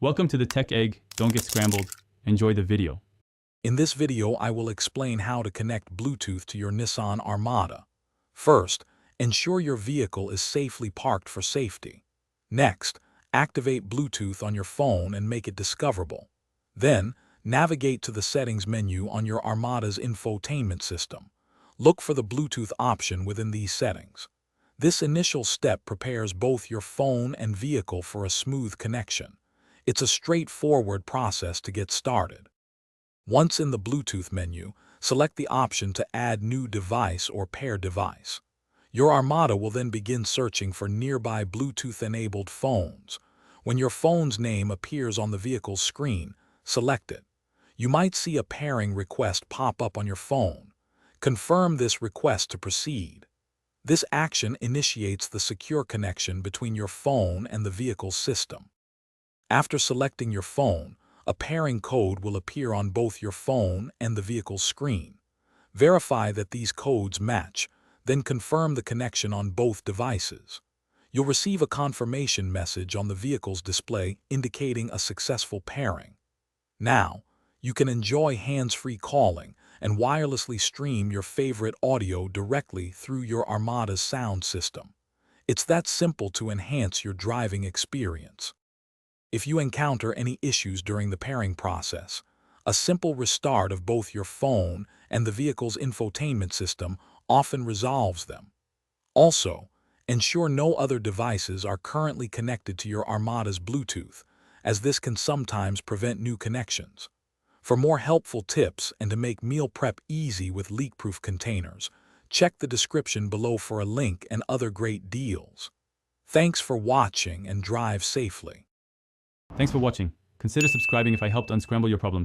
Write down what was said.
Welcome to the Tech Egg. Don't get scrambled. Enjoy the video. In this video, I will explain how to connect Bluetooth to your Nissan Armada. First, ensure your vehicle is safely parked for safety. Next, activate Bluetooth on your phone and make it discoverable. Then, navigate to the settings menu on your Armada's infotainment system. Look for the Bluetooth option within these settings. This initial step prepares both your phone and vehicle for a smooth connection. It's a straightforward process to get started. Once in the Bluetooth menu, select the option to add new device or pair device. Your Armada will then begin searching for nearby Bluetooth-enabled phones. When your phone's name appears on the vehicle's screen, select it. You might see a pairing request pop up on your phone. Confirm this request to proceed. This action initiates the secure connection between your phone and the vehicle's system. After selecting your phone, a pairing code will appear on both your phone and the vehicle's screen. Verify that these codes match, then confirm the connection on both devices. You'll receive a confirmation message on the vehicle's display indicating a successful pairing. Now, you can enjoy hands-free calling and wirelessly stream your favorite audio directly through your Armada's sound system. It's that simple to enhance your driving experience. If you encounter any issues during the pairing process, a simple restart of both your phone and the vehicle's infotainment system often resolves them. Also, ensure no other devices are currently connected to your Armada's Bluetooth, as this can sometimes prevent new connections. For more helpful tips and to make meal prep easy with leak-proof containers, check the description below for a link and other great deals. Thanks for watching and drive safely. Thanks for watching. Consider subscribing if I helped unscramble your problems.